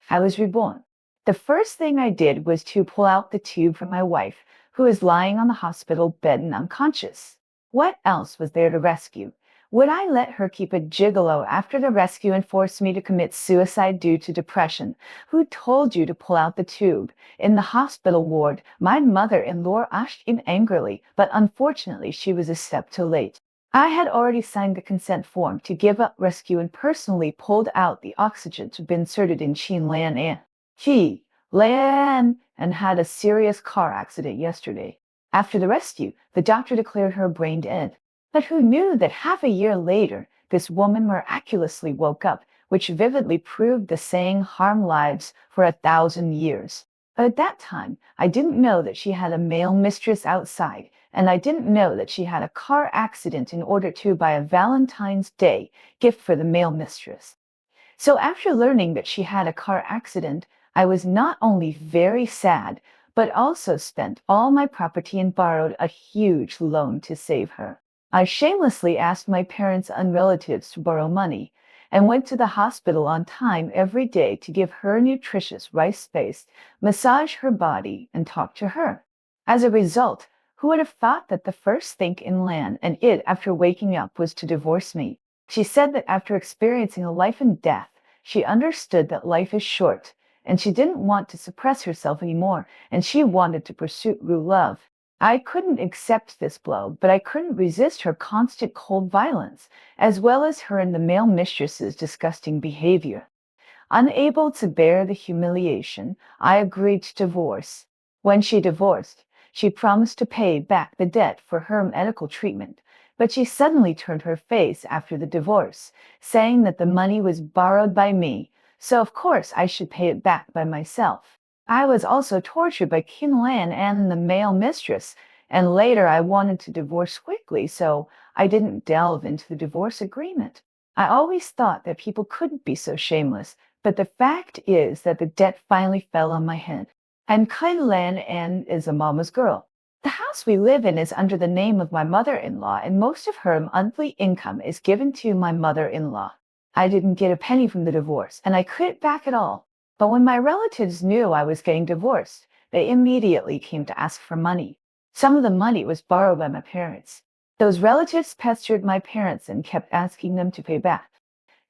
I was reborn. The first thing I did was to pull out the tube from my wife, who was lying on the hospital bed and unconscious. What else was there to rescue? Would I let her keep a gigolo after the rescue and force me to commit suicide due to depression? Who told you to pull out the tube? In the hospital ward, my mother-in-law asked him angrily, but unfortunately she was a step too late. I had already signed the consent form to give up rescue and personally pulled out the oxygen to be inserted in Qin Lan An. He, Lan, and had a serious car accident yesterday. After the rescue, the doctor declared her brain dead. But who knew that half a year later, this woman miraculously woke up, which vividly proved the saying harm lives for 1,000 years. But at that time, I didn't know that she had a male mistress outside, and I didn't know that she had a car accident in order to buy a Valentine's Day gift for the male mistress. So after learning that she had a car accident, I was not only very sad, but also spent all my property and borrowed a huge loan to save her. I shamelessly asked my parents and relatives to borrow money and went to the hospital on time every day to give her nutritious rice-based, massage her body, and talk to her. As a result, who would have thought that the first thing in Lan and it after waking up was to divorce me? She said that after experiencing a life and death, she understood that life is short, and she didn't want to suppress herself anymore, and she wanted to pursue real love. I couldn't accept this blow, but I couldn't resist her constant cold violence, as well as her and the male mistress's disgusting behavior. Unable to bear the humiliation, I agreed to divorce. When she divorced, she promised to pay back the debt for her medical treatment, but she suddenly turned her face after the divorce, saying that the money was borrowed by me, so of course I should pay it back by myself. I was also tortured by Qin Lan and the male mistress, and later I wanted to divorce quickly, so I didn't delve into the divorce agreement. I always thought that people couldn't be so shameless, but the fact is that the debt finally fell on my head. And Qin Lan An is a mama's girl. The house we live in is under the name of my mother-in-law, and most of her monthly income is given to my mother-in-law. I didn't get a penny from the divorce, and I couldn't back it all. But when my relatives knew I was getting divorced, they immediately came to ask for money. Some of the money was borrowed by my parents. Those relatives pestered my parents and kept asking them to pay back.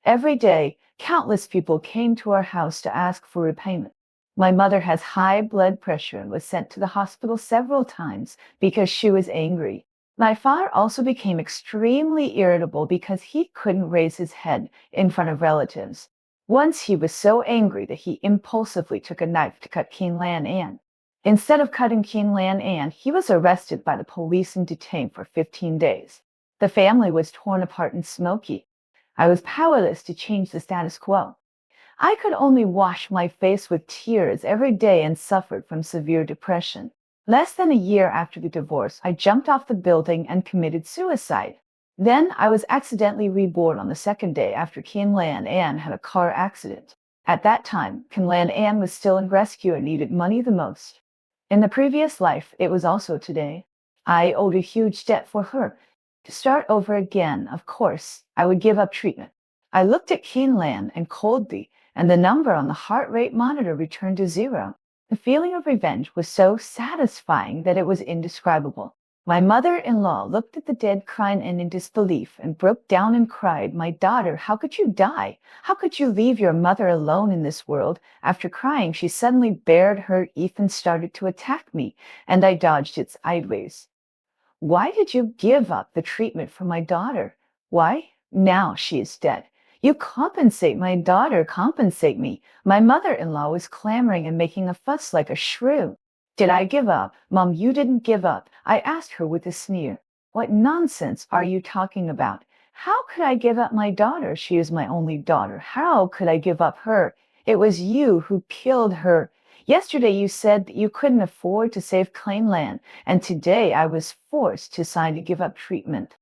Every day, countless people came to our house to ask for repayment. My mother has high blood pressure and was sent to the hospital several times because she was angry. My father also became extremely irritable because he couldn't raise his head in front of relatives. Once he was so angry that he impulsively took a knife to cut Qin Lan An. Instead of cutting Qin Lan An, he was arrested by the police and detained for 15 days. The family was torn apart and smoky. I was powerless to change the status quo. I could only wash my face with tears every day and suffered from severe depression. Less than a year after the divorce, I jumped off the building and committed suicide. Then I was accidentally reborn on the second day after Qin Lan An had a car accident. At that time, Qin Lan An was still in rescue and needed money the most. In the previous life, it was also today. I owed a huge debt for her. To start over again, of course, I would give up treatment. I looked at Qin Lan and coldly, and the number on the heart rate monitor returned to zero. The feeling of revenge was so satisfying that it was indescribable. My mother-in-law looked at the dead Qin in disbelief and broke down and cried, "My daughter, how could you die? How could you leave your mother alone in this world?" After crying, she suddenly bared her teeth and started to attack me, and I dodged it sideways. "Why did you give up the treatment for my daughter? Why? Now she is dead. You compensate my daughter, compensate me." My mother-in-law was clamoring and making a fuss like a shrew. "Did I give up? Mom, you didn't give up," I asked her with a sneer. "What nonsense are you talking about? How could I give up my daughter? She is my only daughter. How could I give up her? It was you who killed her. Yesterday you said that you couldn't afford to save Qin Lan, and today I was forced to sign to give up treatment,"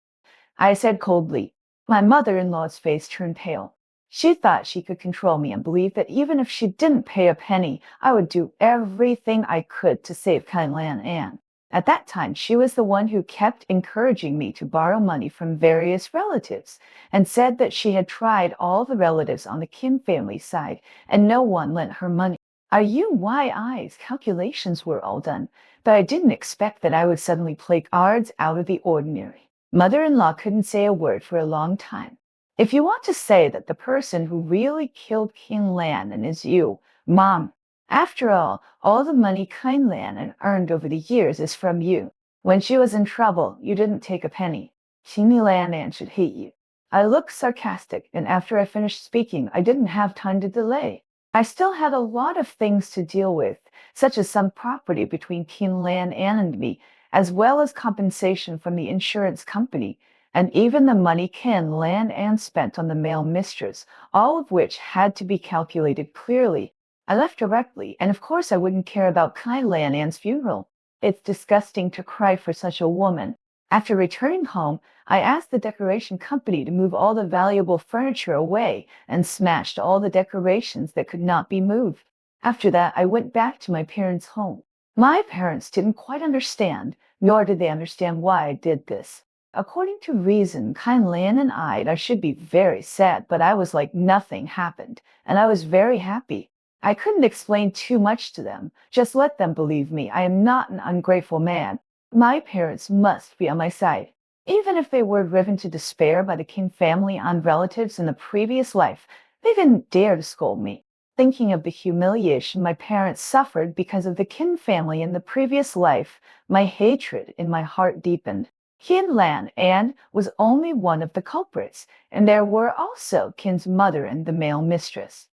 I said coldly. My mother-in-law's face turned pale. She thought she could control me and believed that even if she didn't pay a penny, I would do everything I could to save Qin Lan An. At that time, she was the one who kept encouraging me to borrow money from various relatives and said that she had tried all the relatives on the Kim family side and no one lent her money. Our UYI's calculations were all done, but I didn't expect that I would suddenly play cards out of the ordinary. Mother-in-law couldn't say a word for a long time. If you want to say that the person who really killed King Lan is you, Mom, after all the money Kind Lan earned over the years is from you. When she was in trouble, you didn't take a penny. King Lan should hate you. I looked sarcastic, and after I finished speaking, I didn't have time to delay. I still had a lot of things to deal with, such as some property between King Lan and me, as well as compensation from the insurance company, and even the money Ken Lan spent on the male mistress, all of which had to be calculated clearly. I left directly, and of course I wouldn't care about Kai Lan funeral. It's disgusting to cry for such a woman. After returning home, I asked the decoration company to move all the valuable furniture away and smashed all the decorations that could not be moved. After that, I went back to my parents' home. My parents didn't quite understand, nor did they understand why I did this. According to reason, Kai Lan and I should be very sad, but I was like nothing happened, and I was very happy. I couldn't explain too much to them. Just let them believe me. I am not an ungrateful man. My parents must be on my side. Even if they were driven to despair by the King family and relatives in the previous life, they didn't dare to scold me. Thinking of the humiliation my parents suffered because of the Kin family in the previous life, my hatred in my heart deepened. Kin Lan and was only one of the culprits, and there were also Kin's mother and the male mistress.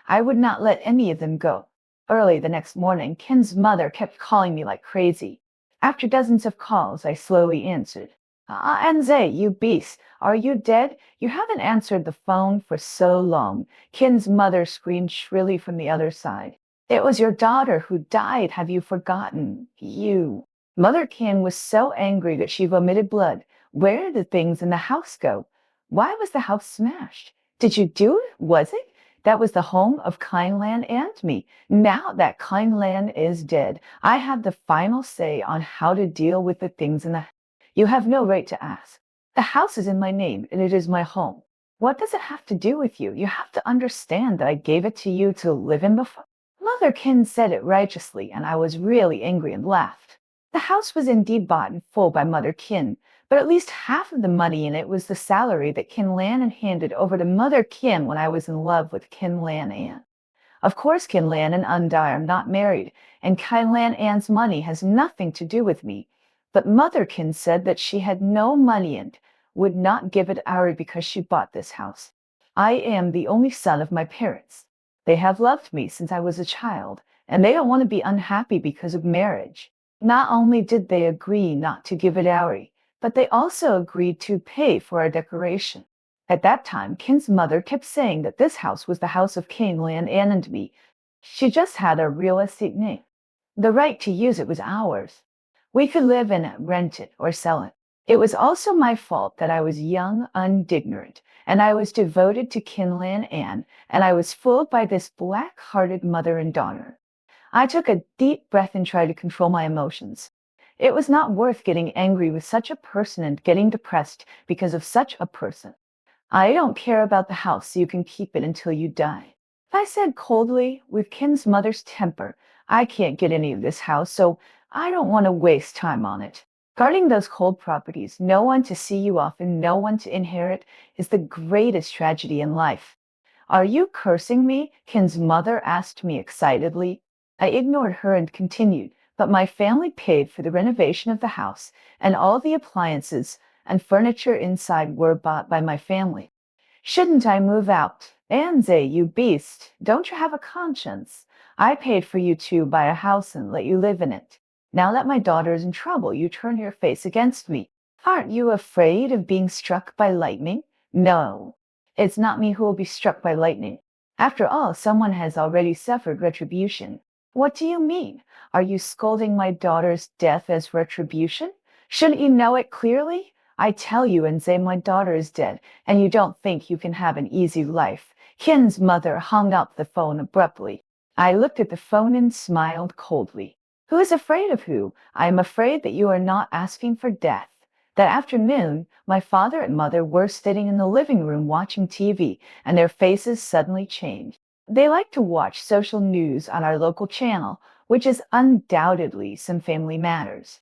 I would not let any of them go. Early the next morning, Ken's mother kept calling me like crazy. After dozens of calls, I slowly answered. Anze, you beast, are you dead? You haven't answered the phone for so long. Ken's mother screamed shrilly from the other side. It was your daughter who died. Have you forgotten? You. Mother Ken was so angry that she vomited blood. Where did the things in the house go? Why was the house smashed? Did you do it? Was it? That was the home of Kindland and me. Now that Kindland is dead, I have the final say on how to deal with the things in the house. You have no right to ask. The house is in my name, and it is my home. What does it have to do with you? You have to understand that I gave it to you to live in before. Mother Kin said it righteously, and I was really angry and laughed. The house was indeed bought in full by Mother Kin, but at least half of the money in it was the salary that Kin Lan handed over to Mother Kin when I was in love with Kin Lan An. Of course, Kin Lan and Undai are not married, and Kin Lan An's money has nothing to do with me. But Mother Kin said that she had no money and would not give it Ari because she bought this house. I am the only son of my parents. They have loved me since I was a child, and they don't want to be unhappy because of marriage. Not only did they agree not to give it Ari, but they also agreed to pay for our decoration. At that time, Kin's mother kept saying that this house was the house of King Lan and me. She just had a real estate name. The right to use it was ours. We could live in it, rent it, or sell it. It was also my fault that I was young and ignorant, and I was devoted to Kinlan Anne, and I was fooled by this black-hearted mother and daughter. I took a deep breath and tried to control my emotions. It was not worth getting angry with such a person and getting depressed because of such a person. I don't care about the house, so you can keep it until you die. I said coldly, with Kin's mother's temper, I can't get any of this house, so I don't want to waste time on it. Guarding those cold properties, no one to see you off and no one to inherit, is the greatest tragedy in life. Are you cursing me? Kin's mother asked me excitedly. I ignored her and continued, but my family paid for the renovation of the house, and all the appliances and furniture inside were bought by my family. Shouldn't I move out? Anze, you beast, don't you have a conscience? I paid for you to buy a house and let you live in it. Now that my daughter is in trouble, you turn your face against me. Aren't you afraid of being struck by lightning? No, it's not me who will be struck by lightning. After all, someone has already suffered retribution. What do you mean? Are you scolding my daughter's death as retribution? Shouldn't you know it clearly? I tell you and say my daughter is dead, and you don't think you can have an easy life. Kin's mother hung up the phone abruptly. I looked at the phone and smiled coldly. Who is afraid of who? I am afraid that you are not asking for death. That afternoon, my father and mother were sitting in the living room watching TV, and their faces suddenly changed. They like to watch social news on our local channel, which is undoubtedly some family matters.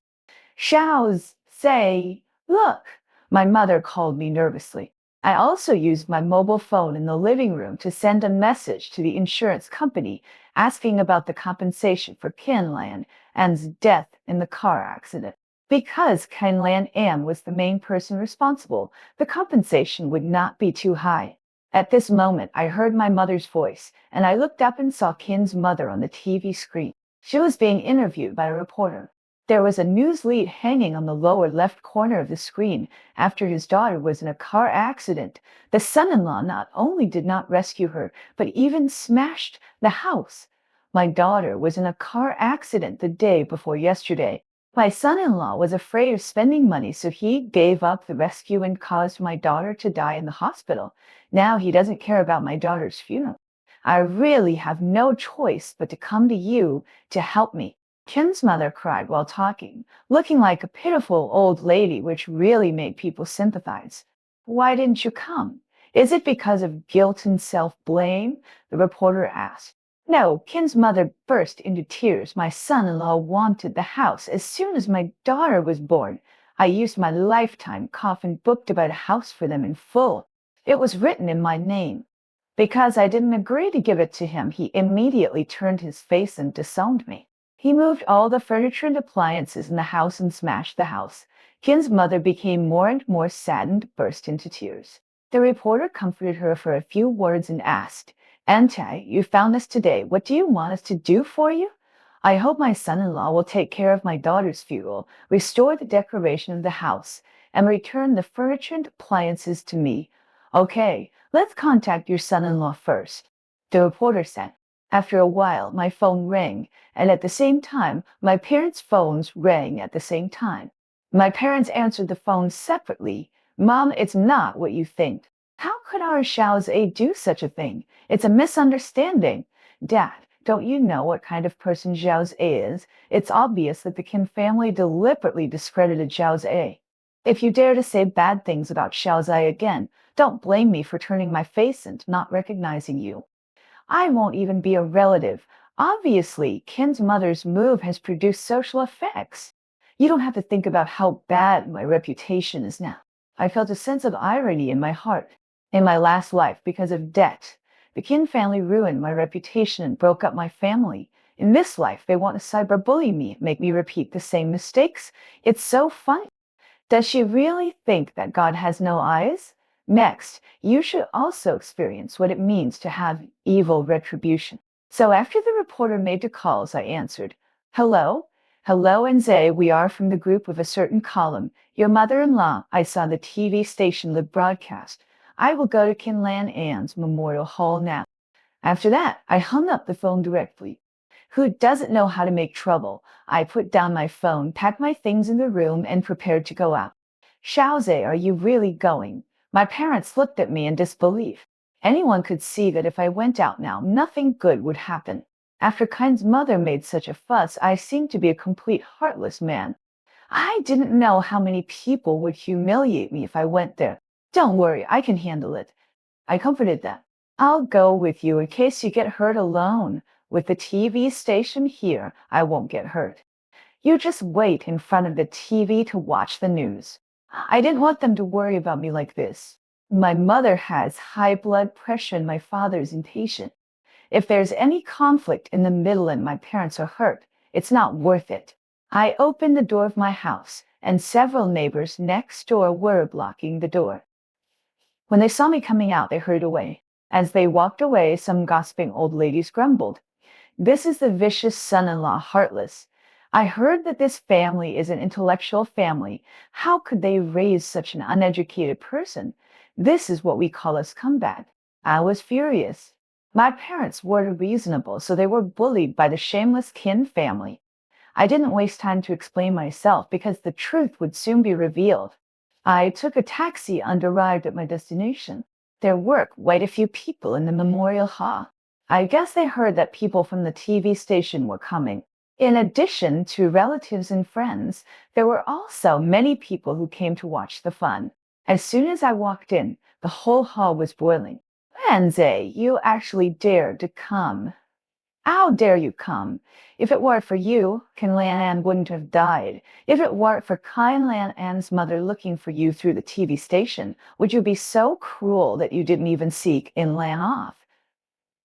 Xiao's say, look, my mother called me nervously. I also used my mobile phone in the living room to send a message to the insurance company asking about the compensation for Ken An's death in the car accident. Because Ken An was the main person responsible, the compensation would not be too high. At this moment, I heard my mother's voice, and I looked up and saw Ken's mother on the TV screen. She was being interviewed by a reporter. There was a news lead hanging on the lower left corner of the screen after his daughter was in a car accident. The son-in-law not only did not rescue her, but even smashed the house. My daughter was in a car accident the day before yesterday. My son-in-law was afraid of spending money, so he gave up the rescue and caused my daughter to die in the hospital. Now he doesn't care about my daughter's funeral. I really have no choice but to come to you to help me. Ken's mother cried while talking, looking like a pitiful old lady, which really made people sympathize. Why didn't you come? Is it because of guilt and self-blame? The reporter asked. No, Ken's mother burst into tears. My son-in-law wanted the house as soon as my daughter was born. I used my lifetime coffin booked about a house for them in full. It was written in my name. Because I didn't agree to give it to him, he immediately turned his face and disowned me. He moved all the furniture and appliances in the house and smashed the house. Kin's mother became more and more saddened, burst into tears. The reporter comforted her for a few words and asked, Ante, you found us today. What do you want us to do for you? I hope my son-in-law will take care of my daughter's funeral, restore the decoration of the house, and return the furniture and appliances to me. Okay, let's contact your son-in-law first, the reporter said. After a while, my phone rang, and at the same time, my parents' phones rang at the same time. My parents answered the phones separately. Mom, it's not what you think. How could our Xiaoze do such a thing? It's a misunderstanding. Dad, don't you know what kind of person Xiaoze is? It's obvious that the Qin family deliberately discredited Xiaoze. If you dare to say bad things about Xiaoze again, don't blame me for turning my face and not recognizing you. I won't even be a relative. Obviously, Ken's mother's move has produced social effects. You don't have to think about how bad my reputation is now. I felt a sense of irony in my heart. In my last life, because of debt, the Kin family ruined my reputation and broke up my family. In this life, they want to cyberbully me, make me repeat the same mistakes. It's so funny. Does she really think that God has no eyes? Next, you should also experience what it means to have evil retribution. So after the reporter made the calls, I answered, Hello? Hello, Nze, we are from the group of a certain column. Your mother-in-law, I saw the TV station live broadcast. I will go to Kinlan Anne's Memorial Hall now. After that, I hung up the phone directly. Who doesn't know how to make trouble? I put down my phone, packed my things in the room, and prepared to go out. Xiaoze, are you really going? My parents looked at me in disbelief. Anyone could see that if I went out now, nothing good would happen. After Kind's mother made such a fuss, I seemed to be a complete heartless man. I didn't know how many people would humiliate me if I went there. Don't worry, I can handle it. I comforted them. I'll go with you in case you get hurt alone. With the TV station here, I won't get hurt. You just wait in front of the TV to watch the news. I didn't want them to worry about me like this. My mother has high blood pressure and my father's impatient. If there's any conflict in the middle and my parents are hurt, it's not worth it. I opened the door of my house, and several neighbors next door were blocking the door. When they saw me coming out, they hurried away. As they walked away, some gossiping old ladies grumbled, This is the vicious son-in-law, heartless. I heard that this family is an intellectual family. How could they raise such an uneducated person? This is what we call a scumbag. I was furious. My parents were reasonable, so they were bullied by the shameless Kin family. I didn't waste time to explain myself because the truth would soon be revealed. I took a taxi and arrived at my destination. There were quite a few people in the memorial hall. I guess they heard that people from the TV station were coming. In addition to relatives and friends, there were also many people who came to watch the fun. As soon as I walked in, the whole hall was boiling. Wenze, you actually dared to come. How dare you come? If it weren't for you, Kinlan Ann wouldn't have died. If it weren't for Kinlan Ann's mother looking for you through the TV station, would you be so cruel that you didn't even seek Inlan off?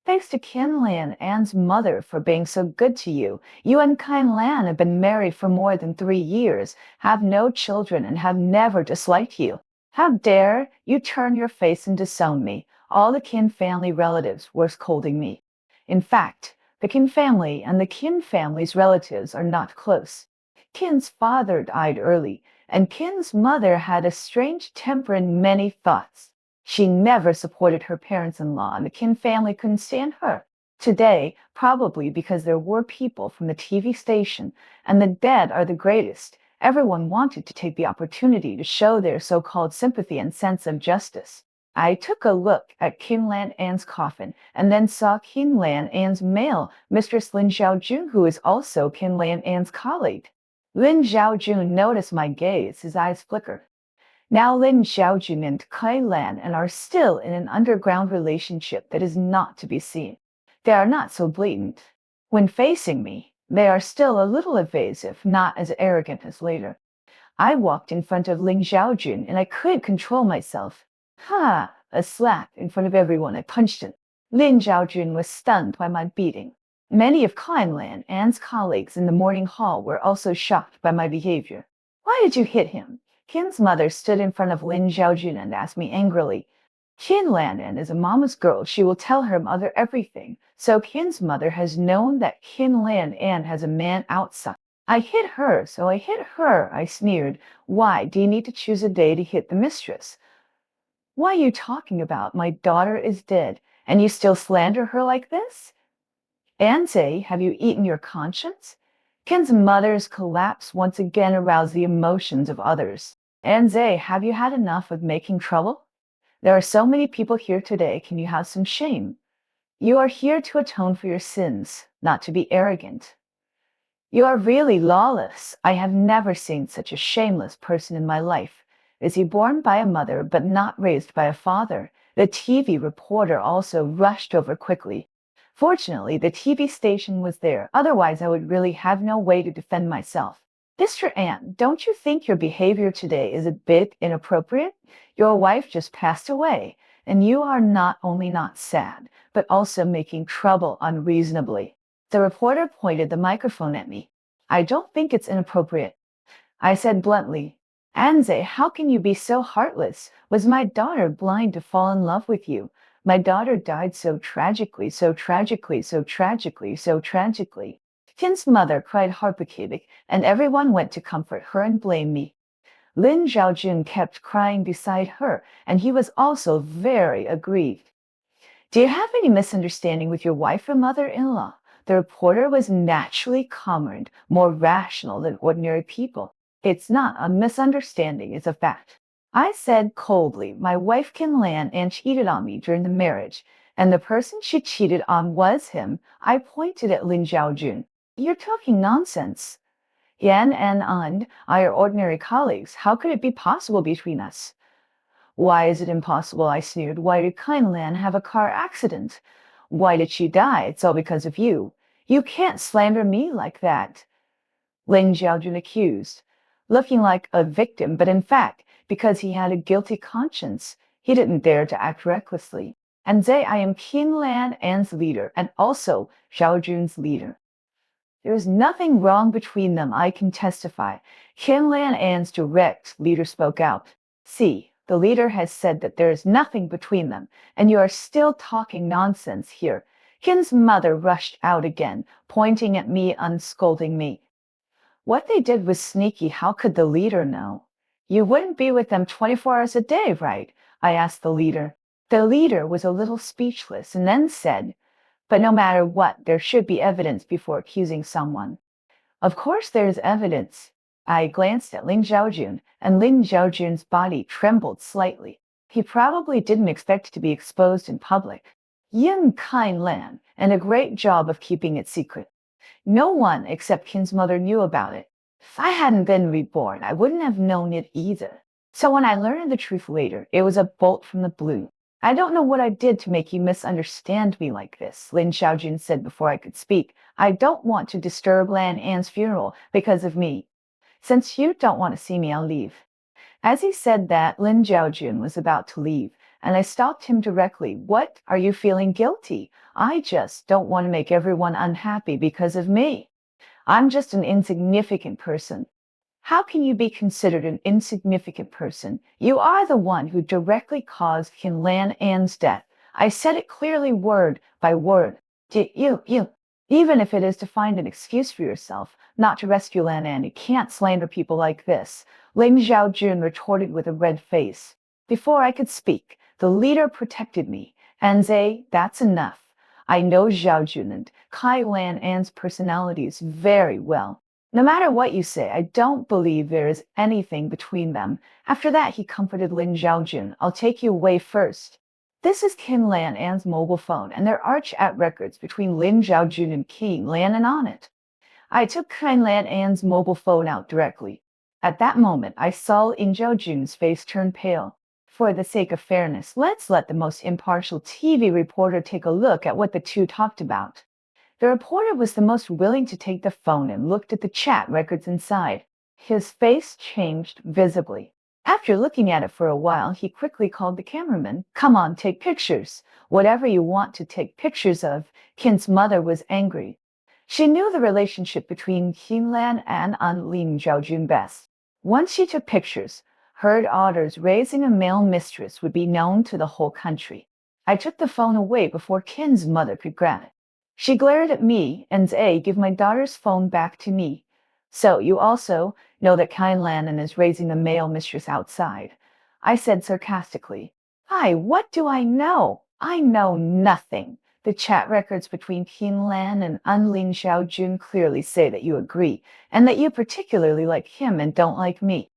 Thanks to Kinlan Ann's mother for being so good to you, you and Kinlan have been married for more than 3 years, have no children, and have never disliked you. How dare you turn your face and disown me? All the Kin family relatives were scolding me. In fact, the Kin family and the Kin family's relatives are not close. Kin's father died early, and Kin's mother had a strange temper and many thoughts. She never supported her parents-in-law, and the Kin family couldn't stand her. Today, probably because there were people from the TV station, and the dead are the greatest, everyone wanted to take the opportunity to show their so-called sympathy and sense of justice. I took a look at Kinlan Ann's coffin and then saw Kinlan Ann's mail, Mistress Lin Xiaojun, who is also Kinlan Ann's colleague. Lin Xiaojun noticed my gaze, his eyes flickered. Now Lin Xiaojun and Kai Lan and are still in an underground relationship that is not to be seen. They are not so blatant. When facing me, they are still a little evasive, not as arrogant as later. I walked in front of Lin Xiaojun and I couldn't control myself. Ha! A slap in front of everyone. I punched him. Lin Xiaojun was stunned by my beating. Many of Lan Anne's colleagues in the morning hall were also shocked by my behavior. Why did you hit him? Kin's mother stood in front of Lin Xiaojun and asked me angrily. Qin Landan is a mama's girl. She will tell her mother everything. So Kin's mother has known that Qin Lan An has a man outside. I hit her, so I hit her, I sneered. Why do you need to choose a day to hit the mistress? What are you talking about? My daughter is dead, and you still slander her like this? Anze, have you eaten your conscience? Ken's mother's collapse once again aroused the emotions of others. Anze, have you had enough of making trouble? There are so many people here today. Can you have some shame? You are here to atone for your sins, not to be arrogant. You are really lawless. I have never seen such a shameless person in my life. Is he born by a mother but not raised by a father? The TV reporter also rushed over quickly. Fortunately, the TV station was there. Otherwise, I would really have no way to defend myself. Mr. Ann, don't you think your behavior today is a bit inappropriate? Your wife just passed away, and you are not only not sad, but also making trouble unreasonably. The reporter pointed the microphone at me. I don't think it's inappropriate. I said bluntly, Anze, how can you be so heartless? Was my daughter blind to fall in love with you? My daughter died so tragically, so tragically, so tragically, so tragically. Tin's mother cried heartbreaking, and everyone went to comfort her and blame me. Lin Xiaojun kept crying beside her, and he was also very aggrieved. Do you have any misunderstanding with your wife or mother-in-law? The reporter was naturally calmer and more rational than ordinary people. It's not a misunderstanding, it's a fact. I said coldly, my wife Kin Lan and cheated on me during the marriage, and the person she cheated on was him. I pointed at Lin Xiaojun. You're talking nonsense. Yan and And are ordinary colleagues. How could it be possible between us? Why is it impossible? I sneered. Why did Lan have a car accident? Why did she die? It's all because of you. You can't slander me like that. Lin Xiaojun accused, looking like a victim, but in fact, because he had a guilty conscience, he didn't dare to act recklessly. And say I am Qin Lan An's leader and also Xiaojun's leader. There is nothing wrong between them, I can testify. Qin Lan An's direct leader spoke out. See, the leader has said that there is nothing between them, and you are still talking nonsense here. Kin's mother rushed out again, pointing at me and scolding me. What they did was sneaky. How could the leader know? You wouldn't be with them 24 hours a day, right? I asked the leader. The leader was a little speechless and then said, but no matter what, there should be evidence before accusing someone. Of course there's evidence. I glanced at Lin Xiaojun, and Lin Xiaojun's body trembled slightly. He probably didn't expect to be exposed in public. Yin Kai Lan, and a great job of keeping it secret. No one except Kin's mother knew about it. If I hadn't been reborn, I wouldn't have known it either. So when I learned the truth later, it was a bolt from the blue. I don't know what I did to make you misunderstand me like this, Lin Xiaojun said before I could speak. I don't want to disturb Lan An's funeral because of me. Since you don't want to see me, I'll leave. As he said that, Lin Xiaojun was about to leave, and I stopped him directly. What? Are you feeling guilty? I just don't want to make everyone unhappy because of me. I'm just an insignificant person. How can you be considered an insignificant person? You are the one who directly caused Qin Lan An's death. I said it clearly word by word. You. Even if it is to find an excuse for yourself, not to rescue Lan An, you can't slander people like this. Ling Xiaojun retorted with a red face. Before I could speak, the leader protected me. Anze, that's enough. I know Xiaojun and Kai Lan An's personalities very well. No matter what you say, I don't believe there is anything between them. After that, he comforted Lin Xiaojun. I'll take you away first. This is Qin Lan An's mobile phone, and there are chat records between Lin Xiaojun and Qin Lan An on it. I took Qin Lan An's mobile phone out directly. At that moment, I saw Lin Xiaojun's face turn pale. For the sake of fairness, let's let the most impartial TV reporter take a look at what the two talked about. The reporter was the most willing to take the phone and looked at the chat records inside. His face changed visibly. After looking at it for a while, he quickly called the cameraman. Come on, take pictures. Whatever you want to take pictures of. Qin's mother was angry. She knew the relationship between Qin Lan and Lin Xiaojun best. Once she took pictures, her daughter's raising a male mistress would be known to the whole country. I took the phone away before Qin's mother could grab it. She glared at me and said, give my daughter's phone back to me. So you also know that Qin Lan is raising a male mistress outside. I said sarcastically. Hi, what do I know? I know nothing. The chat records between Qin Lan and Lin Xiaojun clearly say that you agree, and that you particularly like him and don't like me.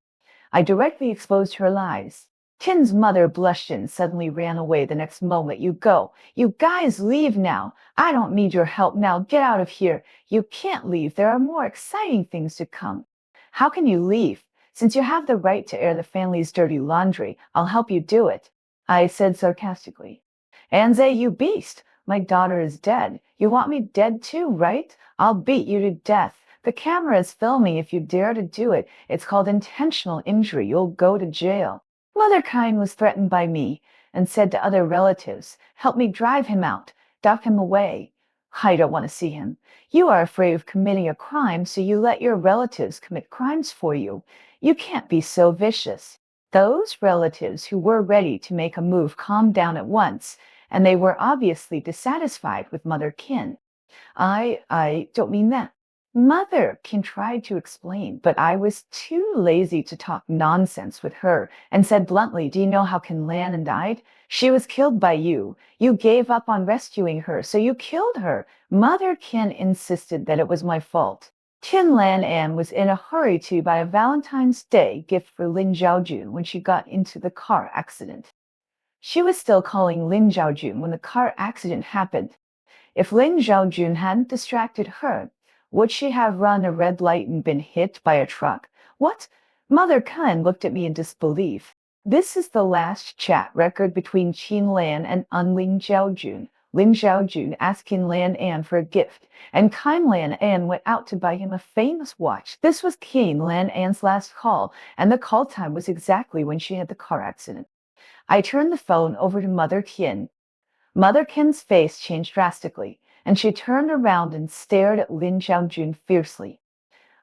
I directly exposed her lies. Qin's mother blushed and suddenly ran away the next moment. You go. You guys leave now. I don't need your help now. Get out of here. You can't leave. There are more exciting things to come. How can you leave? Since you have the right to air the family's dirty laundry, I'll help you do it. I said sarcastically. Anze, you beast. My daughter is dead. You want me dead too, right? I'll beat you to death. The camera is filming if you dare to do it. It's called intentional injury. You'll go to jail. Mother Kine was threatened by me and said to other relatives, help me drive him out, duck him away. I don't want to see him. You are afraid of committing a crime, so you let your relatives commit crimes for you. You can't be so vicious. Those relatives who were ready to make a move calmed down at once, and they were obviously dissatisfied with Mother Qin. I don't mean that. Mother Qin tried to explain, but I was too lazy to talk nonsense with her and said bluntly, do you know how Qin Lan died? She was killed by you. You gave up on rescuing her, so you killed her. Mother Qin insisted that it was my fault. Qin Lan was in a hurry to buy a Valentine's Day gift for Lin Xiaojun when she got into the car accident. She was still calling Lin Xiaojun when the car accident happened. If Lin Xiaojun hadn't distracted her, would she have run a red light and been hit by a truck? What? Mother Kun looked at me in disbelief. This is the last chat record between Qin Lan and Lin Xiaojun. Lin Xiaojun asked Qin Lan for a gift, and Qin Lan went out to buy him a famous watch. This was Qin Lan's last call, and the call time was exactly when she had the car accident. I turned the phone over to Mother Qin. Mother Qin's face changed drastically, and she turned around and stared at Lin Xiaojun fiercely.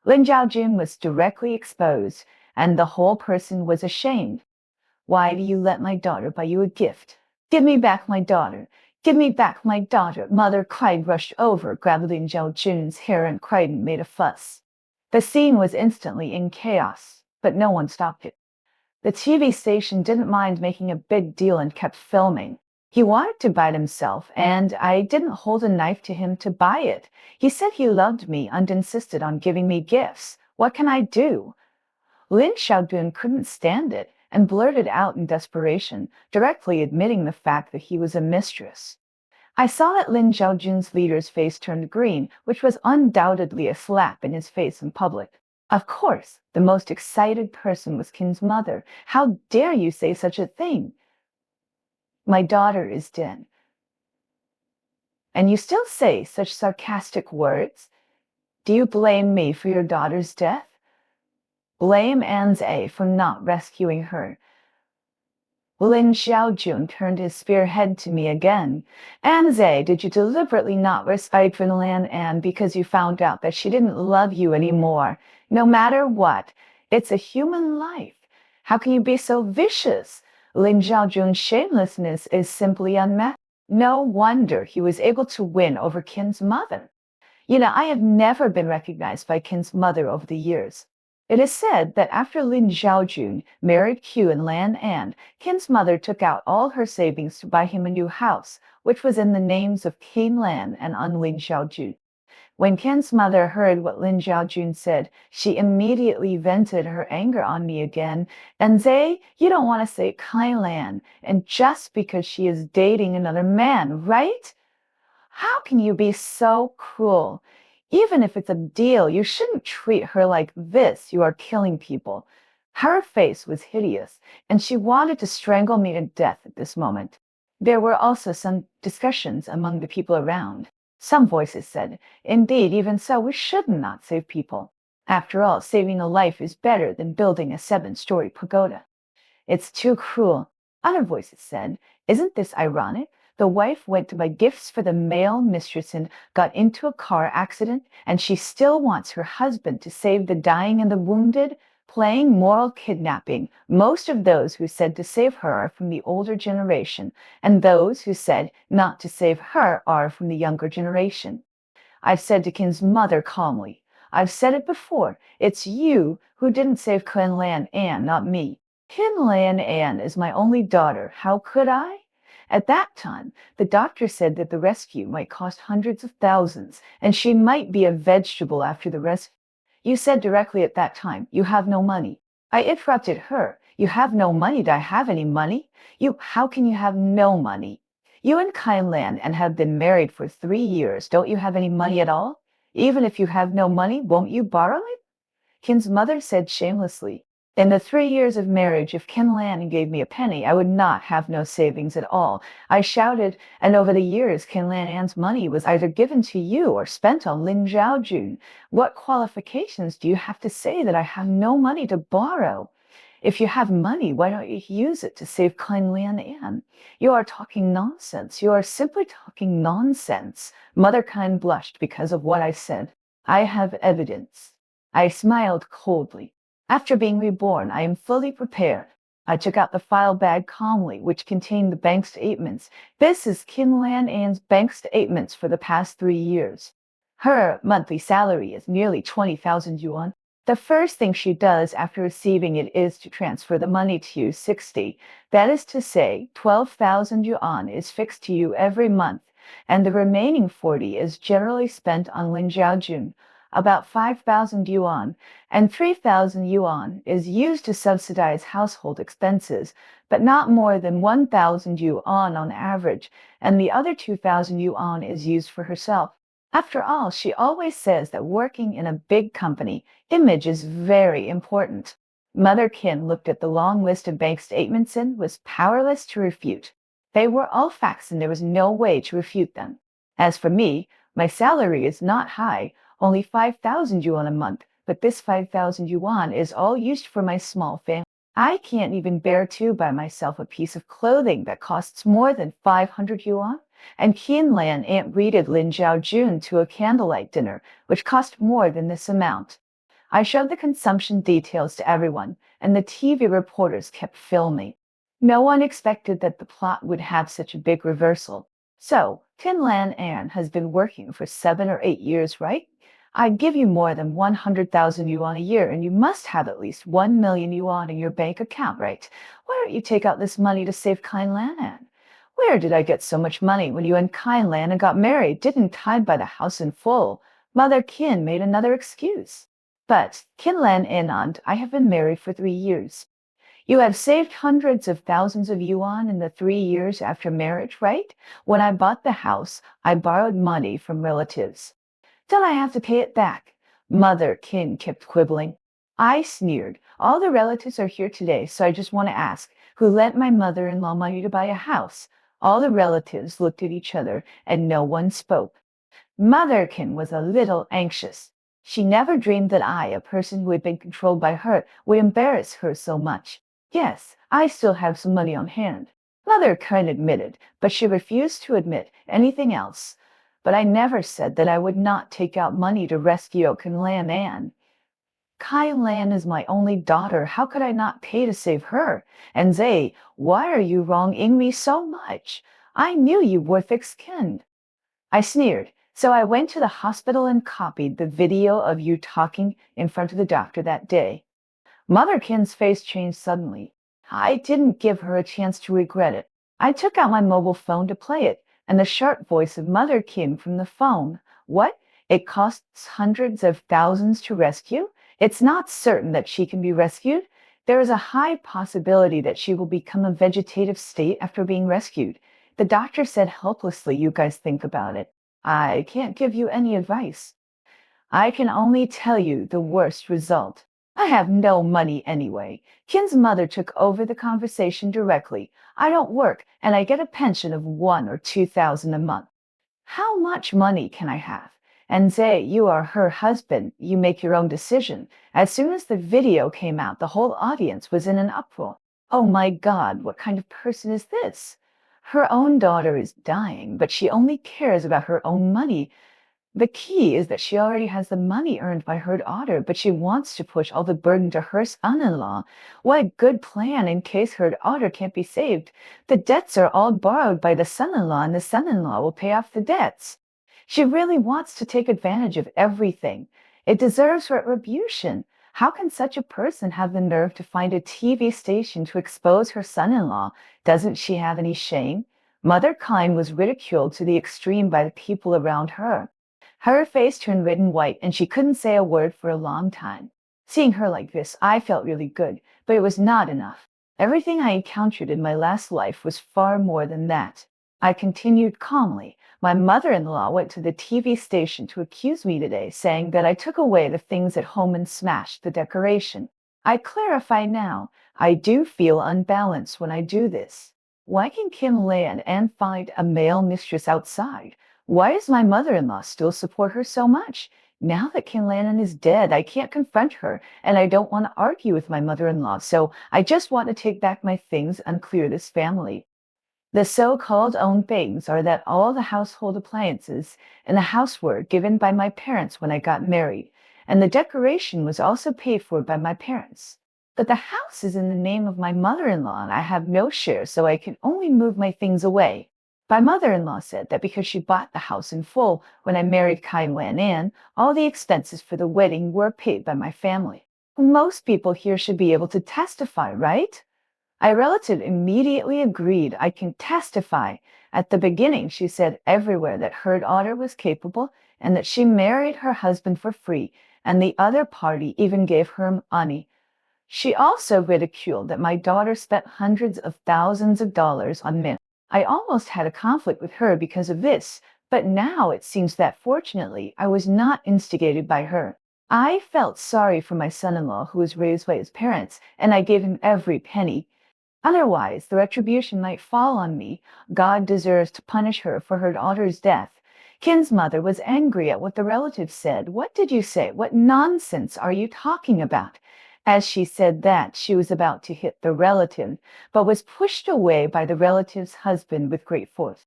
Lin Xiaojun was directly exposed, and the whole person was ashamed. Why do you let my daughter buy you a gift? Give me back my daughter. Give me back my daughter. Mother cried, rushed over, grabbed Lin Xiaojun's hair and cried and made a fuss. The scene was instantly in chaos, but no one stopped it. The TV station didn't mind making a big deal and kept filming. He wanted to buy it himself, and I didn't hold a knife to him to buy it. He said he loved me and insisted on giving me gifts. What can I do? Lin Xiaodun couldn't stand it and blurted out in desperation, directly admitting the fact that he was a mistress. I saw that Lin Xiaojun's leader's face turned green, which was undoubtedly a slap in his face in public. Of course, the most excited person was Qin's mother. How dare you say such a thing? My daughter is dead. And you still say such sarcastic words? Do you blame me for your daughter's death? Blame Anze for not rescuing her. Lin Xiaojun turned his spearhead to me again. Anze, did you deliberately not respect Lan An because you found out that she didn't love you anymore? No matter what, it's a human life. How can you be so vicious? Lin Xiaojun's shamelessness is simply unmatched. No wonder he was able to win over Qin's mother. I have never been recognized by Qin's mother over the years. It is said that after Lin Xiaojun married Q and Lan An, Qin's mother took out all her savings to buy him a new house, which was in the names of Qin Lan and on Lin Xiaojun. When Qin's mother heard what Lin Xiaojun said, she immediately vented her anger on me again. And Zay, you don't want to say Kai Lan, and just because she is dating another man, right? How can you be so cruel? Even if it's a deal, you shouldn't treat her like this. You are killing people. Her face was hideous, and she wanted to strangle me to death at this moment. There were also some discussions among the people around. Some voices said, indeed, even so, we should not save people. After all, saving a life is better than building a 7-story pagoda. It's too cruel. Other voices said, isn't this ironic? The wife went to buy gifts for the male mistress and got into a car accident, and she still wants her husband to save the dying and the wounded, playing moral kidnapping. Most of those who said to save her are from the older generation, and those who said not to save her are from the younger generation. I've said to Qin's mother calmly, I've said it before, it's you who didn't save Qin Lan An, not me. Qin Lan An is my only daughter. How could I? At that time, the doctor said that the rescue might cost hundreds of thousands, and she might be a vegetable after the rescue. You said directly at that time, you have no money. I interrupted her. You have no money? Do I have any money? How can you have no money? You and Kai Lan and have been married for 3 years. Don't you have any money at all? Even if you have no money, won't you borrow it? Qin's mother said shamelessly, in the 3 years of marriage, if Qin Lan gave me a penny, I would not have no savings at all. I shouted, and over the years, Qin Lan An's money was either given to you or spent on Lin Xiaojun. What qualifications do you have to say that I have no money to borrow? If you have money, why don't you use it to save Qin Lan An? You are talking nonsense. You are simply talking nonsense. Mother Qin blushed because of what I said. I have evidence. I smiled coldly. After being reborn, I am fully prepared. I took out the file bag calmly, which contained the bank statements. This is Qin Lan An's bank statements for the past 3 years. Her monthly salary is nearly 20,000 yuan. The first thing she does after receiving it is to transfer the money to you 60. That is to say, 12,000 yuan is fixed to you every month, and the remaining 40 is generally spent on Lin Xiaojun, about 5,000 yuan, and 3,000 yuan is used to subsidize household expenses, but not more than 1,000 yuan on average, and the other 2,000 yuan is used for herself. After all, she always says that working in a big company, image is very important. Mother Qin looked at the long list of bank statements and was powerless to refute. They were all facts and there was no way to refute them. As for me, my salary is not high, only 5,000 yuan a month, but this 5,000 yuan is all used for my small family. I can't even bear to buy myself a piece of clothing that costs more than 500 yuan. And Qin Lan An greeted Lin Xiaojun to a candlelight dinner, which cost more than this amount. I showed the consumption details to everyone, and the TV reporters kept filming. No one expected that the plot would have such a big reversal. So, Qin Lan An has been working for 7 or 8 years, right? I'd give you more than 100,000 yuan a year, and you must have at least 1 million yuan in your bank account, right? Why don't you take out this money to save Qin Lan An? Where did I get so much money when you and Qin Lan got married? Didn't I buy the house in full? Mother Qin made another excuse. But Qin Lan and I have been married for 3 years. You have saved hundreds of thousands of yuan in the 3 years after marriage, right? When I bought the house, I borrowed money from relatives. Till I have to pay it back. Mother Kin kept quibbling. I sneered. All the relatives are here today, so I just want to ask, who lent my mother-in-law money to buy a house? All the relatives looked at each other, and no one spoke. Motherkin was a little anxious. She never dreamed that I, a person who had been controlled by her, would embarrass her so much. Yes, I still have some money on hand. Motherkin admitted, but she refused to admit anything else. But I never said that I would not take out money to rescue Kanlan Ann. Kai Lan is my only daughter. How could I not pay to save her? And Zay, why are you wronging me so much? I knew you were thick-skinned. I sneered. So I went to the hospital and copied the video of you talking in front of the doctor that day. Motherkin's face changed suddenly. I didn't give her a chance to regret it. I took out my mobile phone to play it, and the sharp voice of Mother came from the phone. What? It costs hundreds of thousands to rescue? It's not certain that she can be rescued. There is a high possibility that she will become a vegetative state after being rescued. The doctor said helplessly, you guys think about it. I can't give you any advice. I can only tell you the worst result. I have no money anyway. Kin's mother took over the conversation directly. I don't work, and I get a pension of 1 or 2,000 a month. How much money can I have? And Zay, you are her husband. You make your own decision. As soon as the video came out, the whole audience was in an uproar. Oh my God, what kind of person is this? Her own daughter is dying, but she only cares about her own money. The key is that she already has the money earned by her daughter, but she wants to push all the burden to her son-in-law. What a good plan in case her daughter can't be saved. The debts are all borrowed by the son-in-law, and the son-in-law will pay off the debts. She really wants to take advantage of everything. It deserves retribution. How can such a person have the nerve to find a TV station to expose her son-in-law? Doesn't she have any shame? Mother Kine was ridiculed to the extreme by the people around her. Her face turned red and white, and she couldn't say a word for a long time. Seeing her like this, I felt really good, but it was not enough. Everything I encountered in my last life was far more than that. I continued calmly. My mother-in-law went to the TV station to accuse me today, saying that I took away the things at home and smashed the decoration. I clarify now. I do feel unbalanced when I do this. Why can Kim Lan and find a male mistress outside? Why does my mother-in-law still support her so much? Now that Kim Lannon is dead, I can't confront her, and I don't want to argue with my mother-in-law, so I just want to take back my things and clear this family. The so-called own things are that all the household appliances and the house were given by my parents when I got married, and the decoration was also paid for by my parents. But the house is in the name of my mother-in-law, and I have no share, so I can only move my things away. My mother-in-law said that because she bought the house in full when I married Kai Wan An, all the expenses for the wedding were paid by my family. Most people here should be able to testify, right? A relative immediately agreed. I can testify. At the beginning, she said everywhere that her daughter was capable and that she married her husband for free, and the other party even gave her money. She also ridiculed that my daughter spent hundreds of thousands of dollars on men. I almost had a conflict with her because of this, but now it seems that fortunately I was not instigated by her. I felt sorry for my son-in-law who was raised by his parents, and I gave him every penny. Otherwise, the retribution might fall on me. God deserves to punish her for her daughter's death. Kin's mother was angry at what the relative said. What did you say? What nonsense are you talking about? As she said that, she was about to hit the relative, but was pushed away by the relative's husband with great force.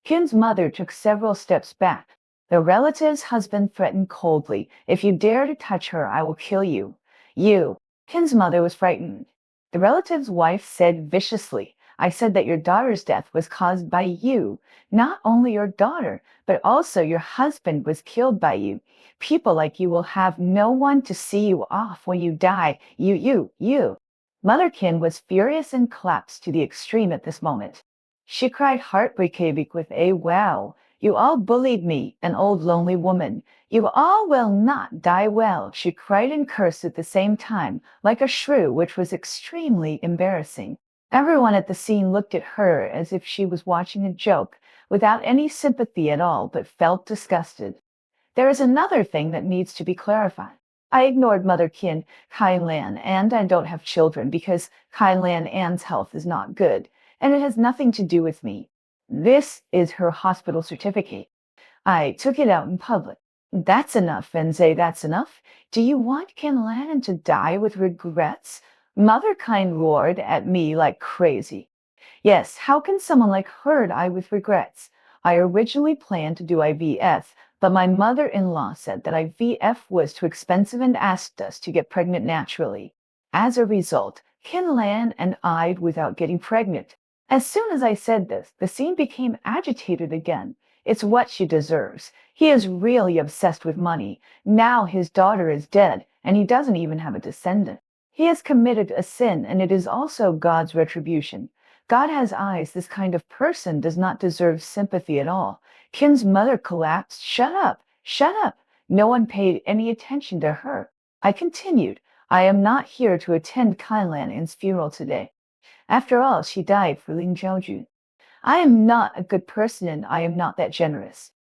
Kin's mother took several steps back. The relative's husband threatened coldly, "If you dare to touch her, I will kill you." You. Kin's mother was frightened. The relative's wife said viciously, "I said that your daughter's death was caused by you. Not only your daughter, but also your husband was killed by you. People like you will have no one to see you off when you die. You. Motherkin was furious and collapsed to the extreme at this moment. She cried heartbreakingly with a wow. You all bullied me, an old lonely woman. You all will not die well, she cried and cursed at the same time, like a shrew, which was extremely embarrassing. Everyone at the scene looked at her as if she was watching a joke, without any sympathy at all, but felt disgusted. There is another thing that needs to be clarified. I ignored Mother Kai Lan, and I don't have children because Kai Lan An's health is not good, and it has nothing to do with me. This is her hospital certificate. I took it out in public. That's enough, Fenze, that's enough. Do you want Lan to die with regrets? Mother Kind roared at me like crazy. Yes, how can someone like her die with regrets? I originally planned to do IVF, but my mother-in-law said that IVF was too expensive and asked us to get pregnant naturally. As a result, Lan and I without getting pregnant. As soon as I said this, the scene became agitated again. It's what she deserves. He is really obsessed with money. Now his daughter is dead, and he doesn't even have a descendant. He has committed a sin, and it is also God's retribution. God has eyes. This kind of person does not deserve sympathy at all. Kin's mother collapsed. Shut up! Shut up! No one paid any attention to her. I continued. I am not here to attend Kailan An's funeral today. After all, she died for Lin Zhaojun. I am not a good person and I am not that generous.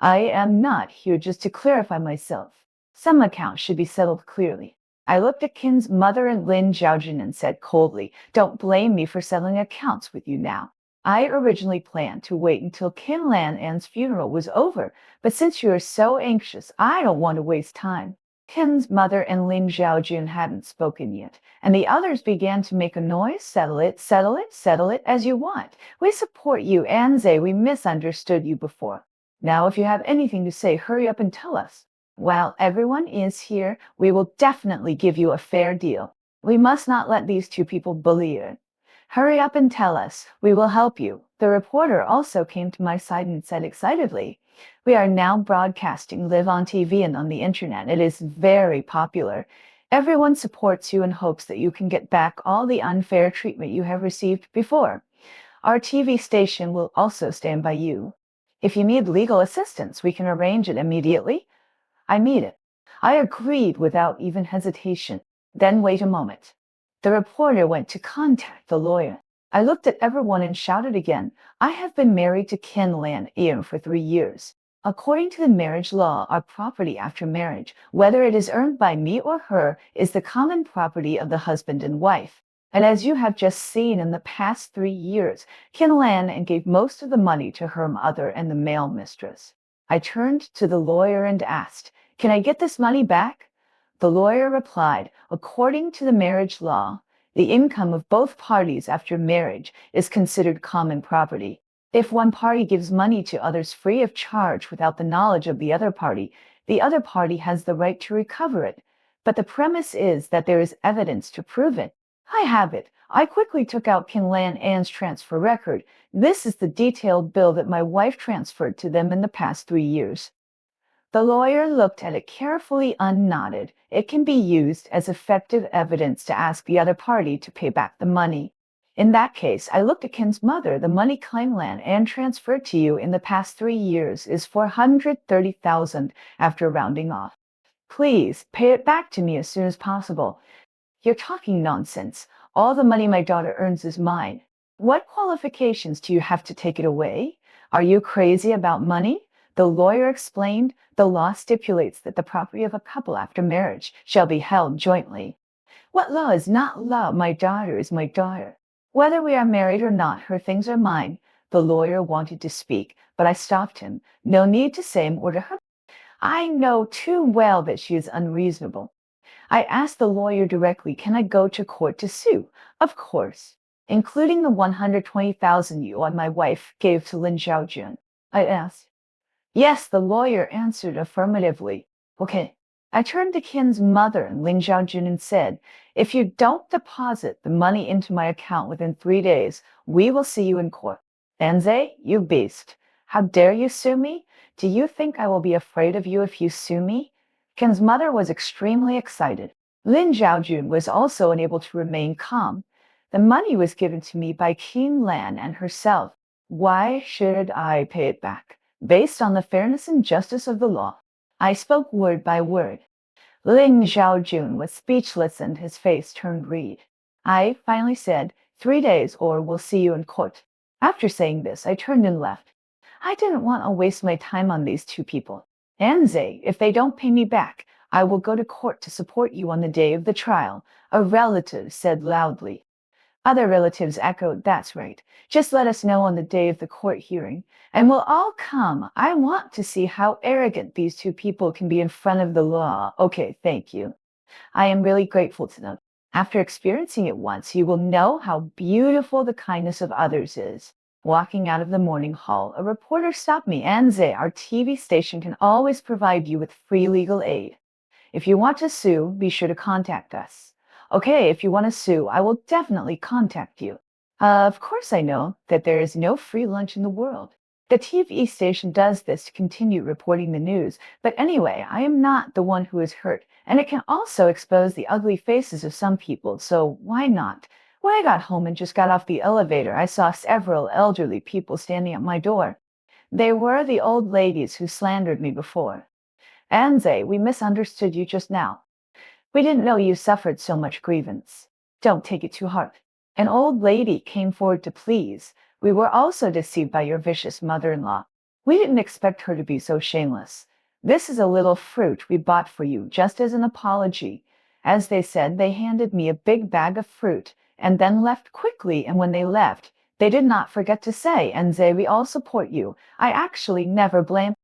I am not here just to clarify myself. Some accounts should be settled clearly. I looked at Kin's mother and Lin Zhaojun and said coldly, don't blame me for settling accounts with you now. I originally planned to wait until Kin Lan An's funeral was over, but since you are so anxious, I don't want to waste time. Kin's mother and Lin Zhaojun hadn't spoken yet, and the others began to make a noise. Settle it, settle it, settle it as you want. We support you, Anze. We misunderstood you before. Now, if you have anything to say, hurry up and tell us. While everyone is here, we will definitely give you a fair deal. We must not let these two people bully you. Hurry up and tell us. We will help you. The reporter also came to my side and said excitedly, we are now broadcasting live on TV and on the internet. It is very popular. Everyone supports you and hopes that you can get back all the unfair treatment you have received before. Our TV station will also stand by you. If you need legal assistance, we can arrange it immediately. I need it. I agreed without even hesitation. Then wait a moment. The reporter went to contact the lawyer. I looked at everyone and shouted again, I have been married to Kin Lan Ian for 3 years. According to the marriage law, our property after marriage, whether it is earned by me or her, is the common property of the husband and wife. And as you have just seen in the past 3 years, Kin Lan gave most of the money to her mother and the male mistress. I turned to the lawyer and asked, can I get this money back? The lawyer replied, according to the marriage law, the income of both parties after marriage is considered common property. If one party gives money to others free of charge without the knowledge of the other party has the right to recover it. But the premise is that there is evidence to prove it. I have it. I quickly took out Kin Lan An's transfer record. This is the detailed bill that my wife transferred to them in the past 3 years. The lawyer looked at it carefully and nodded. It can be used as effective evidence to ask the other party to pay back the money. In that case, I looked at Kin's mother. The money Lan An transferred to you in the past 3 years is 430,000 after rounding off. Please pay it back to me as soon as possible. You're talking nonsense. All the money my daughter earns is mine. What qualifications do you have to take it away? Are you crazy about money? The lawyer explained, the law stipulates that the property of a couple after marriage shall be held jointly. What law is not law? My daughter is my daughter. Whether we are married or not, her things are mine. The lawyer wanted to speak, but I stopped him. No need to say more to her. I know too well that she is unreasonable. I asked the lawyer directly, can I go to court to sue? Of course, including the 120,000 yuan my wife gave to Lin Zhaojun. I asked. Yes, the lawyer answered affirmatively. Okay. I turned to Kin's mother and Lin Zhaojun and said, if you don't deposit the money into my account within 3 days, we will see you in court. Anze, you beast. How dare you sue me? Do you think I will be afraid of you if you sue me? Kin's mother was extremely excited. Lin Zhaojun was also unable to remain calm. The money was given to me by Kin Lan and herself. Why should I pay it back? based on the fairness and justice of the law. I spoke word by word. Ling Xiaojun was speechless and his face turned red. I finally said, 3 days or we'll see you in court. After saying this, I turned and left. I didn't want to waste my time on these two people. Anze, if they don't pay me back, I will go to court to support you on the day of the trial, a relative said loudly. Other relatives echoed, that's right. Just let us know on the day of the court hearing, and we'll all come. I want to see how arrogant these two people can be in front of the law. Okay, thank you. I am really grateful to them. After experiencing it once, you will know how beautiful the kindness of others is. Walking out of the morning hall, a reporter stopped me. Anze, our TV station can always provide you with free legal aid. If you want to sue, be sure to contact us. Okay, if you want to sue, I will definitely contact you. Of course I know that there is no free lunch in the world. The TV station does this to continue reporting the news, but anyway, I am not the one who is hurt, and it can also expose the ugly faces of some people, so why not? When I got home and just got off the elevator, I saw several elderly people standing at my door. They were the old ladies who slandered me before. Anze, we misunderstood you just now. We didn't know you suffered so much grievance. Don't take it too hard. An old lady came forward to please. We were also deceived by your vicious mother-in-law. We didn't expect her to be so shameless. This is a little fruit we bought for you, just as an apology. As they said, they handed me a big bag of fruit and then left quickly, and when they left, they did not forget to say, Anze, we all support you. I actually never blame.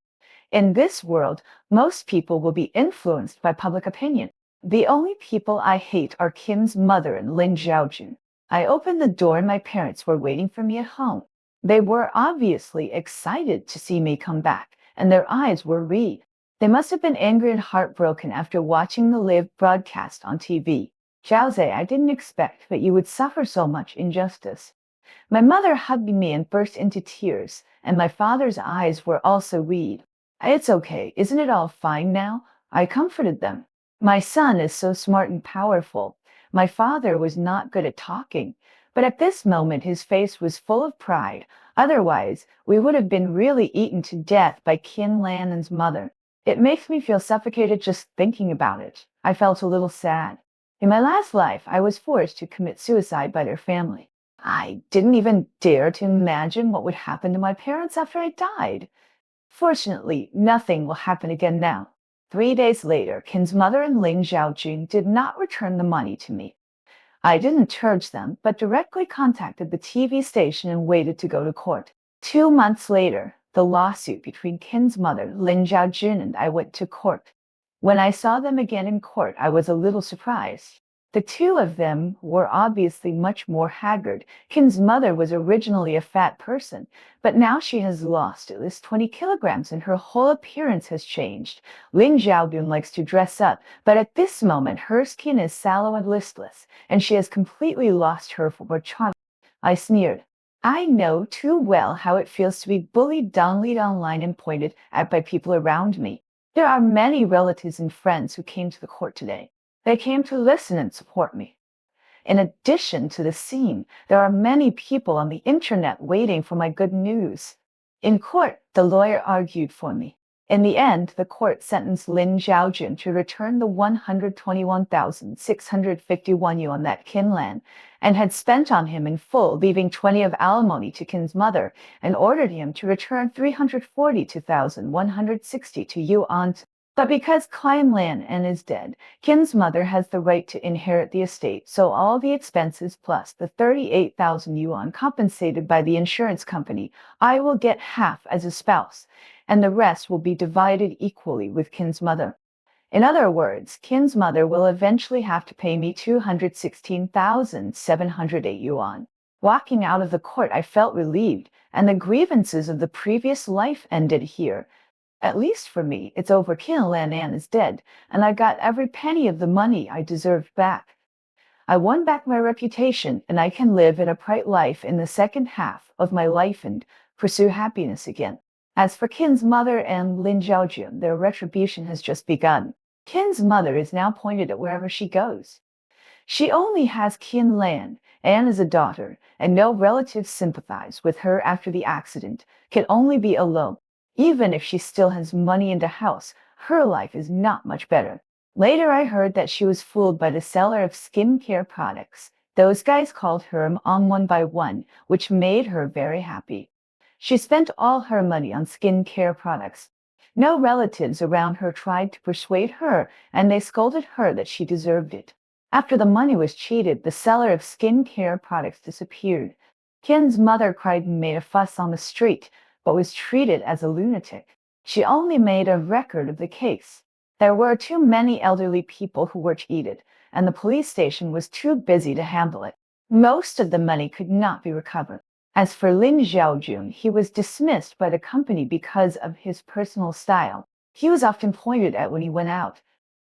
In this world, most people will be influenced by public opinion. The only people I hate are Kim's mother and Lin Xiaojun. I opened the door and my parents were waiting for me at home. They were obviously excited to see me come back, and their eyes were red. They must have been angry and heartbroken after watching the live broadcast on TV. Xiaoze, I didn't expect that you would suffer so much injustice. My mother hugged me and burst into tears, and my father's eyes were also red. It's okay. Isn't it all fine now? I comforted them. My son is so smart and powerful. My father was not good at talking, but at this moment his face was full of pride. Otherwise, we would have been really eaten to death by Qin Lannan's mother. It makes me feel suffocated just thinking about it. I felt a little sad. In my last life, I was forced to commit suicide by their family. I didn't even dare to imagine what would happen to my parents after I died. Fortunately, nothing will happen again now. 3 days later, Qin's mother and Ling Xiaojun did not return the money to me. I didn't charge them, but directly contacted the TV station and waited to go to court. 2 months later, the lawsuit between Qin's mother, Lin Xiaojun, and I went to court. When I saw them again in court, I was a little surprised. The two of them were obviously much more haggard. Qin's mother was originally a fat person, but now she has lost at least 20 kilograms and her whole appearance has changed. Ling Xiaodun likes to dress up, but at this moment her skin is sallow and listless, and she has completely lost her former charm. I sneered. I know too well how it feels to be bullied, downlied online, and pointed at by people around me. There are many relatives and friends who came to the court today. They came to listen and support me. In addition to the scene, there are many people on the internet waiting for my good news. In court, the lawyer argued for me. In the end, the court sentenced Lin Xiaojun to return the 121,651 yuan that Qin Lan and had spent on him in full, leaving 20 of alimony to Qin's mother, and ordered him to return 342,160 to Yuan. But because Qin Lan is dead, Qin's mother has the right to inherit the estate, so all the expenses plus the 38,000 yuan compensated by the insurance company, I will get half as a spouse, and the rest will be divided equally with Qin's mother. In other words, Qin's mother will eventually have to pay me 216,708 yuan. Walking out of the court, I felt relieved, and the grievances of the previous life ended here. At least for me, it's over. Qin Lan is dead, and I got every penny of the money I deserved back. I won back my reputation, and I can live in a bright life in the second half of my life and pursue happiness again. As for Qin's mother and Lin Xiaojun, their retribution has just begun. Qin's mother is now pointed at wherever she goes. She only has Qin Lan as a daughter, and no relatives sympathize with her after the accident, can only be alone. Even if she still has money in the house, her life is not much better. Later, I heard that she was fooled by the seller of skincare products. Those guys called her on one by one, which made her very happy. She spent all her money on skincare products. No relatives around her tried to persuade her, and they scolded her that she deserved it. After the money was cheated, the seller of skincare products disappeared. Ken's mother cried and made a fuss on the street, but was treated as a lunatic. She only made a record of the case. There were too many elderly people who were cheated, and the police station was too busy to handle it. Most of the money could not be recovered. As for Lin Xiaojun, he was dismissed by the company because of his personal style. He was often pointed at when he went out.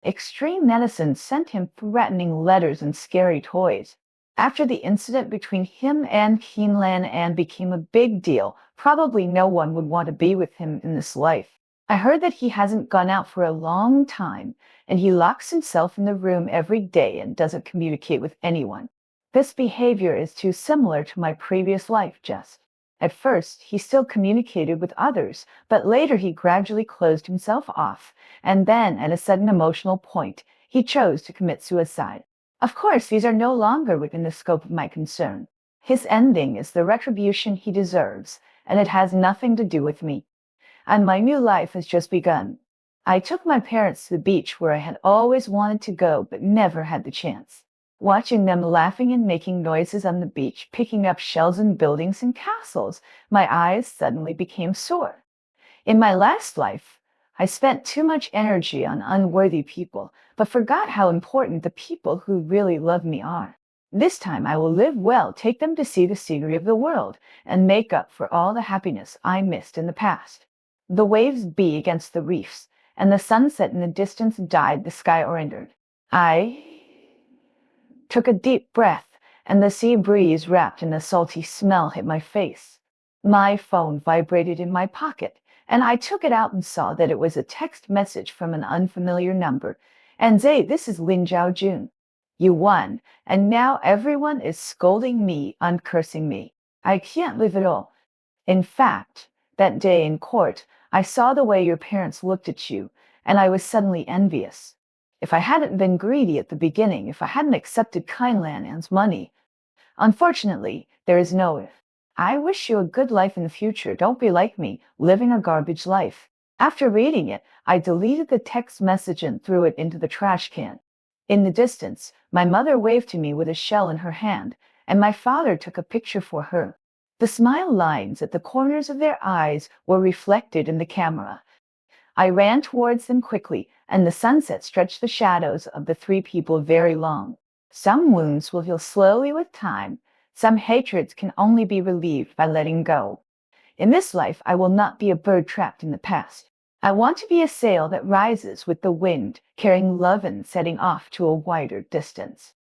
Extreme netizens sent him threatening letters and scary toys. After the incident between him and Qin An became a big deal, probably no one would want to be with him in this life. I heard that he hasn't gone out for a long time, and he locks himself in the room every day and doesn't communicate with anyone. This behavior is too similar to my previous life, Jess. At first, he still communicated with others, but later he gradually closed himself off, and then, at a sudden emotional point, he chose to commit suicide. Of course, these are no longer within the scope of my concern. His ending is the retribution he deserves, and it has nothing to do with me. And my new life has just begun. I took my parents to the beach where I had always wanted to go but never had the chance. Watching them laughing and making noises on the beach, picking up shells and buildings and castles, my eyes suddenly became sore. In my last life, I spent too much energy on unworthy people, but forgot how important the people who really love me are. This time I will live well, take them to see the scenery of the world, and make up for all the happiness I missed in the past. The waves beat against the reefs, and the sunset in the distance dyed the sky orange. I took a deep breath, and the sea breeze wrapped in a salty smell hit my face. My phone vibrated in my pocket, and I took it out and saw that it was a text message from an unfamiliar number. And Zay, this is Lin Zhaojun. You won, and now everyone is scolding me and cursing me. I can't live at all. In fact, that day in court, I saw the way your parents looked at you, and I was suddenly envious. If I hadn't been greedy at the beginning, if I hadn't accepted An's money. Unfortunately, there is no if. I wish you a good life in the future. Don't be like me, living a garbage life. After reading it, I deleted the text message and threw it into the trash can. In the distance, my mother waved to me with a shell in her hand, and my father took a picture for her. The smile lines at the corners of their eyes were reflected in the camera. I ran towards them quickly, and the sunset stretched the shadows of the three people very long. Some wounds will heal slowly with time. Some hatreds can only be relieved by letting go. In this life, I will not be a bird trapped in the past. I want to be a sail that rises with the wind, carrying love and setting off to a wider distance.